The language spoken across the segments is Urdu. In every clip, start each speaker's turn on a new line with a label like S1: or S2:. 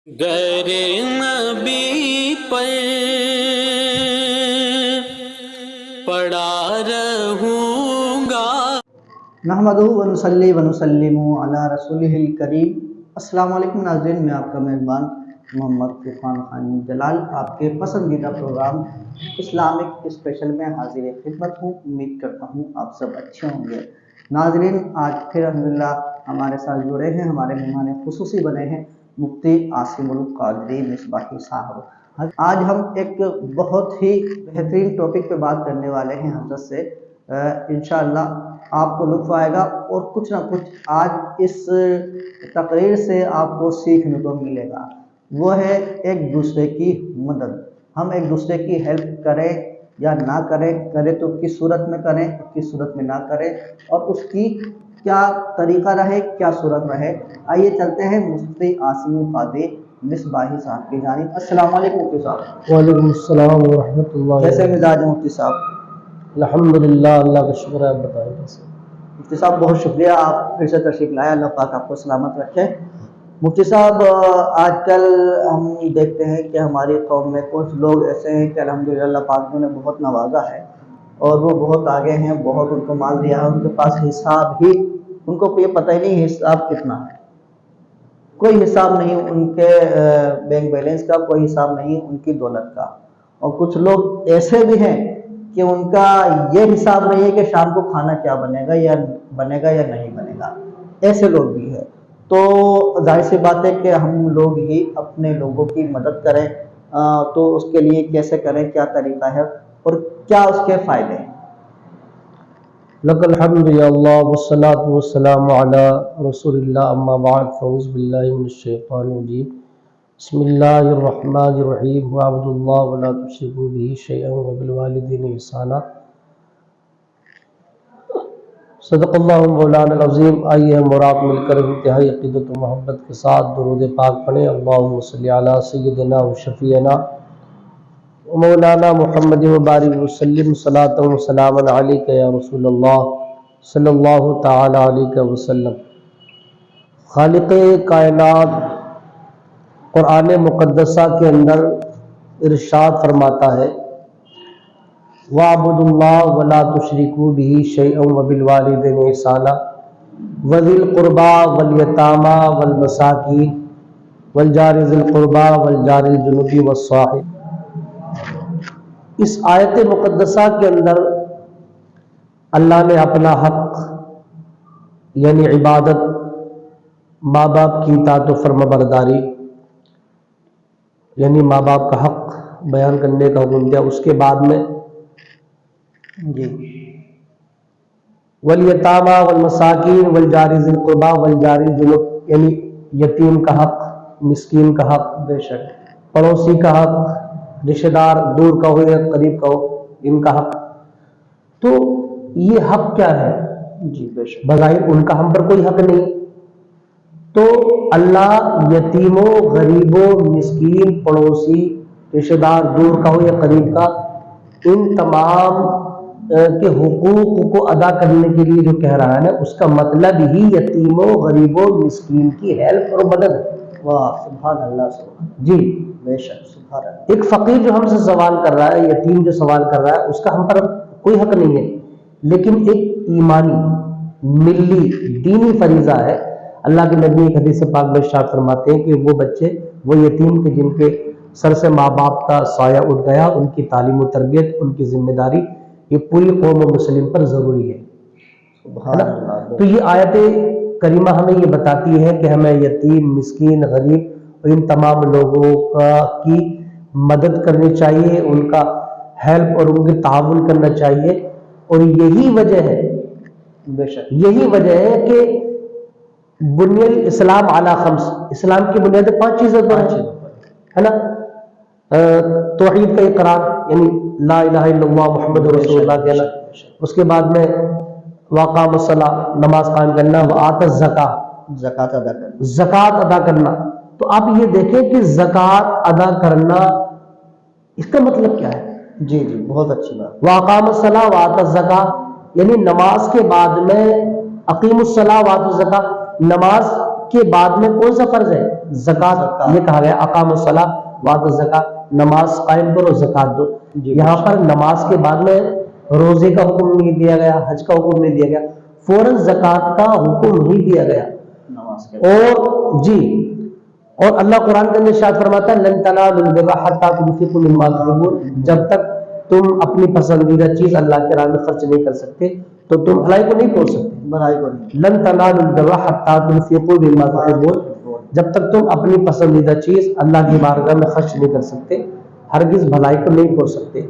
S1: گر نبی پر پڑا رہوں گا۔
S2: نحمدہ ونصلی ونسلم علی رسولہ الکریم۔ السلام علیکم ناظرین، میں آپ کا میزبان محمد طوفان خان جلال آپ کے پسندیدہ پروگرام اسلامک اسپیشل میں حاضر خدمت ہوں۔ امید کرتا ہوں آپ سب اچھے ہوں گے۔ ناظرین، آج پھر الحمدللہ ہمارے ساتھ جڑے ہیں، ہمارے مہمان خصوصی بنے ہیں مفتی عاصم القادری مصباحی صاحب۔ آج ہم ایک بہت ہی بہترین ٹاپک پہ بات کرنے والے ہیں حضرت سے۔ انشاءاللہ آپ کو لطف آئے گا اور کچھ نہ کچھ آج اس تقریر سے آپ کو سیکھنے کو ملے گا۔ وہ ہے ایک دوسرے کی مدد۔ ہم ایک دوسرے کی ہیلپ کریں یا نہ کریں، کریں تو کس صورت میں کریں، کس صورت میں نہ کریں، اور اس کی کیا طریقہ رہے، کیا صورت رہے۔ آئیے چلتے ہیں مفتی عاصم القادری مصباحی صاحب کی جانب۔ السلام علیکم مفتی صاحب۔
S3: وعلیکم السلام ورحمۃ اللہ۔
S2: کیسے مزاج ہیں مفتی صاحب؟
S3: الحمدللہ، اللہ کا شکر ہے۔ آپ بتائیں کیسے؟
S2: مفتی صاحب بہت شکریہ، آپ پھر سے تشریف لائے، اللہ پاک آپ کو سلامت رکھے۔ مفتی صاحب، آج کل ہم دیکھتے ہیں کہ ہماری قوم میں کچھ لوگ ایسے ہیں کہ الحمدللہ اللہ پاک نے بہت نوازا ہے اور وہ بہت آگے ہیں، بہت ان کو مال دیا ہے، ان کے پاس حساب ہی، ان کو یہ پتہ ہی نہیں حساب کتنا ہے، کوئی حساب نہیں ان کے بینک بیلنس کا، کوئی حساب نہیں ان کی دولت کا۔ اور کچھ لوگ ایسے بھی ہیں کہ ان کا یہ حساب نہیں ہے کہ شام کو کھانا کیا بنے گا یا نہیں بنے گا، ایسے لوگ بھی ہیں۔ تو ظاہر سی بات ہے کہ ہم لوگ ہی اپنے لوگوں کی مدد کریں، تو اس کے لیے کیسے کریں، کیا طریقہ ہے اور کیا اس کے فائدے ہیں؟
S3: لک الحمد یا اللہ والصلاۃ والسلام علی رسول اللہ، اما بعد فاعوذ باللہ من الشیطان الرجیم، بسم اللہ الرحمن الرحیم، واعبدوا اللہ ولا تشرکوا بہ شیئا وبالوالدین احسانا۔ صدق اللہ مولانا العظیم۔ آئیے ہم اور آپ مل کر انتہائی عقیدت و محبت کے ساتھ درود پاک پڑھیں۔ اللہم صلی علی سیدنا و شفیعنا مولانا محمد مبارک وسلم، صلاۃ و سلام علیک یا رسول اللہ صلی اللہ تعالی علیہ وسلم۔ خالق کائنات قرآن مقدسہ کے اندر ارشاد فرماتا ہے، وَاعْبُدُوا اللَّهَ وَلَا تُشْرِكُوا بِهِ شَيْئًا وَبِالْوَالِدَيْنِ إِحْسَانًا وَذِي الْقُرْبَى وَالْيَتَامَى وَالْمَسَاكِينِ وَالْجَارِ ذِي الْقُرْبَى وَالْجَارِ الْجُنُبِ وَالصَّاحِبِ۔ اس آیت مقدسہ کے اندر اللہ نے اپنا حق یعنی عبادت، ماں باپ کی اطاعت و فرمانبرداری یعنی ماں باپ کا حق بیان کرنے کا حکم دیا۔ اس کے بعد میں والیتامى والمساکین والجار ذی القربى والجار الجنب یعنی یتیم کا حق، مسکین کا حق،
S2: بے شک
S3: پڑوسی کا حق، رشتہ دار دور کا ہو یا قریب کا ہو ان کا حق۔ تو یہ حق کیا ہے؟
S2: جی بے شک،
S3: بظاہر ان کا ہم پر کوئی حق نہیں، تو اللہ یتیموں، غریبوں، مسکین، پڑوسی، رشتہ دار دور کا ہو یا قریب کا، ان تمام کے حقوق کو ادا کرنے کے لیے جو کہہ رہا ہے نا، اس کا مطلب ہی یتیموں، غریبوں، مسکین کی ہیلپ اور مدد ہے۔
S2: واہ سبحان اللہ، سبحان
S3: جی
S2: بے شک، سبحان اللہ۔
S3: ایک فقیر جو ہم سے سوال کر رہا ہے، یتیم جو سوال کر رہا ہے، اس کا ہم پر کوئی حق نہیں ہے، لیکن ایک ایمانی، ملی، دینی فریضہ ہے۔ اللہ کے نبی ایک حدیث پاک میں ارشاد فرماتے ہیں کہ وہ بچے، وہ یتیم کے جن کے سر سے ماں باپ کا سایہ اٹھ گیا، ان کی تعلیم و تربیت، ان کی ذمہ داری یہ پوری قوم مسلم پر ضروری ہے۔
S2: سبحان اللہ۔
S3: تو یہ آیت کریمہ ہمیں یہ بتاتی ہے کہ ہمیں یتیم، مسکین، غریب اور ان تمام لوگوں کی مدد کرنی چاہیے، ان کا ہیلپ اور ان کے تعاون کرنا چاہیے۔ اور یہی وجہ ہے،
S2: بے شک،
S3: یہی وجہ ہے کہ بنی الاسلام علی خمس، اسلام کی بنیاد 5 چیزیں پر ہے نا۔ توحید کا اقرار یعنی لا الہ الا اللہ محمد رسول اللہ کہنا، اس کے بعد میں واقام الصلاۃ نماز قائم کرنا، وآت الزکاۃ
S2: زکوٰۃ ادا کرنا،
S3: زکوٰۃ ادا کرنا۔ تو آپ یہ دیکھیں کہ زکوٰۃ ادا کرنا اس کا مطلب کیا ہے؟
S2: جی جی بہت اچھی بات۔
S3: واقام الصلاۃ وآت الزکاۃ یعنی نماز کے بعد میں اقیم الصلاۃ وآت الزکاۃ، نماز کے بعد میں کون سا فرض ہے؟ زکات. یہ کہا گیا اقام الصلاۃ وآت الزکات، نماز قائم کرو زکات دو. یہاں پر نماز کے بعد میں روزے کا حکم نہیں دیا گیا، حج کا حکم نہیں دیا گیا، فوراً زکات کا حکم ہی دیا گیا. اور جی، اور اللہ قرآن کے اندر ارشاد فرماتا ہے لن تنالوا البر حتى تنفقوا مما تحبون، جب تک تم اپنی پسندیدہ چیز اللہ کے راہ میں خرچ نہیں کر سکتے تو تم بھلائی کو نہیں پہنچ سکتے. لن تنالوا البر حتى تنفقوا مما تحبون، جب تک تم اپنی پسندیدہ چیز اللہ کی بارگاہ میں خرچ نہیں کر سکتے ہرگز بھلائی کو نہیں پہنچ سکتے.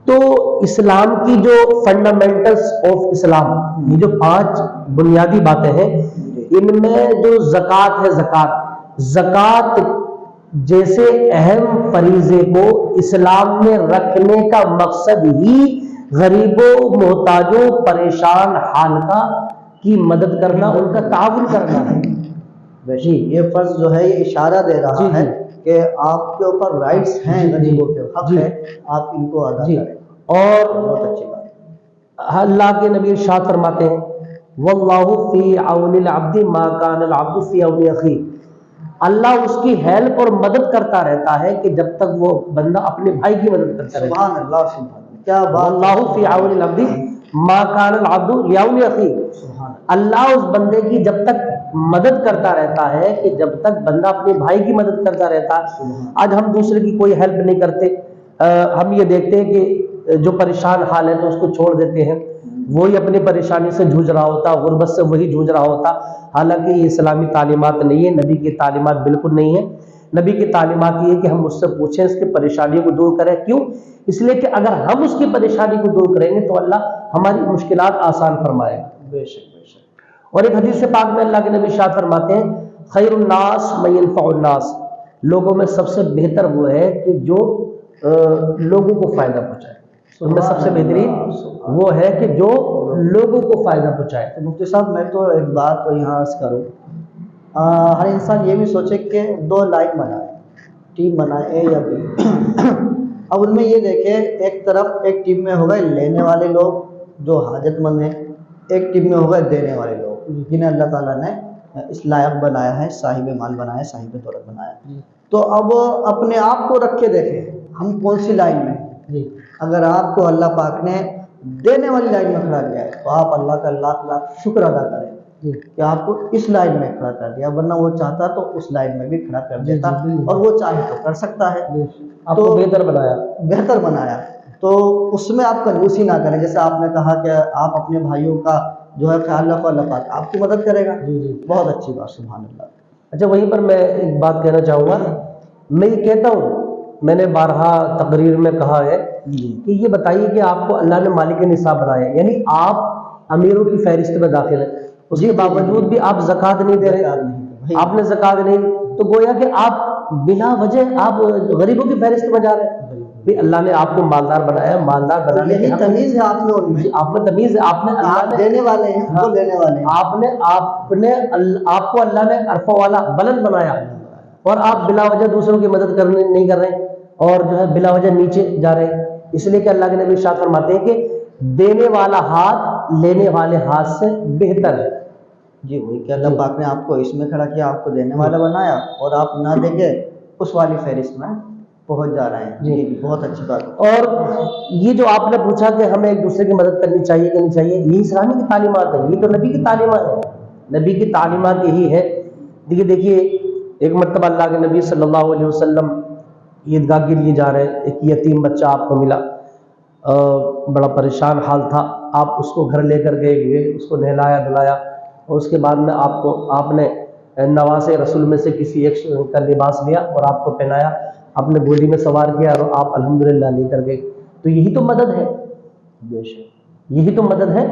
S3: تو اسلام کی جو فنڈامنٹلز آف اسلام، یہ جو 5 بنیادی باتیں ہیں، ان میں جو زکوٰۃ ہے، زکوٰۃ جیسے اہم فریضے کو اسلام میں رکھنے کا مقصد ہی غریبوں، محتاجوں، پریشان حال کی مدد کرنا، ان کا تعاون کرنا ہے.
S2: جی، یہ فرض جو ہے یہ اشارہ دے رہا ہے کہ آپ کے اوپر رائٹس ہیں، غریبوں کے حق ہے، آپ ان کو ادا کریں. اور بہت اچھی بات،
S3: اللہ کے نبی ارشاد فرماتے ہیں واللہ فی عون العبد ما کان العبد فی عون اخیہ، اللہ اس کی ہیلپ اور مدد کرتا رہتا ہے کہ جب تک وہ بندہ اپنے بھائی کی مدد کرتا رہتا ہے.
S2: سبحان اللہ، سبحان اللہ، کیا بات.
S3: واللہ فی عون العبد ما کان العبد لعون اخیہ، اللہ اس بندے کی جب تک مدد کرتا رہتا ہے کہ جب تک بندہ اپنے بھائی کی مدد کرتا رہتا ہے. آج ہم دوسرے کی کوئی ہیلپ نہیں کرتے، ہم یہ دیکھتے ہیں کہ جو پریشان حال ہے تو اس کو چھوڑ دیتے ہیں، وہی اپنی پریشانی سے جھوج رہا ہوتا، غربت سے وہی جھوج رہا ہوتا. حالانکہ یہ اسلامی تعلیمات نہیں ہے، نبی کی تعلیمات بالکل نہیں ہے. نبی کی تعلیمات یہ ہے کہ ہم اس سے پوچھیں، اس کی پریشانیوں کو دور کریں. کیوں؟ اس لیے کہ اگر ہم اس کی پریشانی کو دور کریں گے تو اللہ ہماری مشکلات آسان فرمائے گا.
S2: بے شک بے شک.
S3: اور ایک حدیث پاک میں اللہ کے نبی ارشاد فرماتے ہیں خیر الناس من ينفع الناس، لوگوں میں سب سے بہتر وہ ہے کہ جو لوگوں کو فائدہ پہنچائے. ان میں سب سے بہترین وہ ہے کہ جو لوگوں کو فائدہ پہنچائے.
S2: مفتی صاحب، میں تو ایک بات تو یہاں عرض کروں، ہر انسان یہ بھی سوچے کہ 2 لائن بنائے، ٹیم بنائے اے یا بی. اب ان میں یہ دیکھیں، ایک طرف ایک ٹیم میں ہوگا لینے والے لوگ جو حاجت مند ہیں، ایک ٹیم میں ہوگا دینے والے لوگ جنہیں اللہ تعالیٰ نے اس لائق بنایا ہے، صاحب مال بنایا ہے، صاحب دولت بنایا ہے. تو اب اپنے آپ کو رکھ کے دیکھیں ہم کون سی لائن میں. اگر آپ کو اللہ پاک نے دینے والی لائن میں کھڑا کیا ہے تو آپ اللہ کا لاکھ لاکھ شکر ادا کریں کہ آپ کو اس لائن میں کھڑا کر دیا، ورنہ وہ چاہتا تو اس لائن میں بھی کھڑا کر دیتا، اور وہ چاہے تو کر سکتا ہے.
S3: آپ کو
S2: بہتر بنایا. تو اس میں آپ کنجوسی نہ کریں. جیسے آپ نے کہا کہ آپ اپنے بھائیوں کا جو ہے خیال رکھو، اللہ پاک آپ کی مدد کرے گا. بہت اچھی بات، سبحان اللہ.
S3: اچھا، وہیں پر میں ایک بات کہنا چاہوں گا. میں یہ کہتا ہوں، میں نے بارہا تقریر میں کہا ہے کہ یہ بتائیے کہ آپ کو اللہ نے مالک نصاب بنایا، یعنی آپ امیروں کی فہرست میں داخل ہیں، اس کے باوجود بھی آپ زکوٰۃ نہیں دے رہے، آپ نے زکوٰۃ نہیں، تو گویا کہ آپ بلا وجہ آپ غریبوں کی فہرست میں جا رہے ہیں. اللہ نے آپ کو مالدار بنایا، مالدار بنانے کی
S2: تمیز ہے آپ میں، ان میں
S3: آپ میں تمیز ہے. آپ نے
S2: دینے والے ہیں، وہ لینے والے ہیں.
S3: آپ کو اللہ نے عرفہ والا بلند بنایا، اور آپ بلا وجہ دوسروں کی مدد کرنے نہیں کر رہے اور جو ہے بلا وجہ نیچے جا رہے ہیں. اس لیے کہ اللہ کے نبی ارشاد فرماتے ہیں کہ دینے والا ہاتھ لینے والے ہاتھ سے بہتر ہے.
S2: جی، وہی کہ اللہ پاک نے آپ کو اس میں کھڑا کیا، آپ کو دینے والا بنایا، اور آپ نہ دے کے اس والی فہرست میں پہنچ جا رہے ہیں. جی، بہت اچھی بات.
S3: اور یہ جو آپ نے پوچھا کہ ہمیں ایک دوسرے کی مدد کرنی چاہیے کہ نہیں چاہیے، یہ اسلامی کی تعلیمات ہے، یہ تو نبی کی تعلیمات ہے. نبی کی تعلیمات یہی ہے. دیکھیے ایک مرتبہ اللہ کے نبی صلی اللہ علیہ وسلم عیدگاہ کے لیے جا رہے ہیں، ایک یتیم بچہ آپ کو ملا، بڑا پریشان حال تھا. آپ اس کو گھر لے کر گئے، اس کو نہلایا دھلایا، اور اس کے بعد میں آپ نے نواسے رسول میں سے کسی ایک کا لباس لیا اور آپ کو پہنایا، آپ نے گودی میں سوار کیا اور آپ الحمدللہ لے کر گئے. تو یہی تو مدد ہے.
S2: بے شک
S3: یہی تو مدد ہے.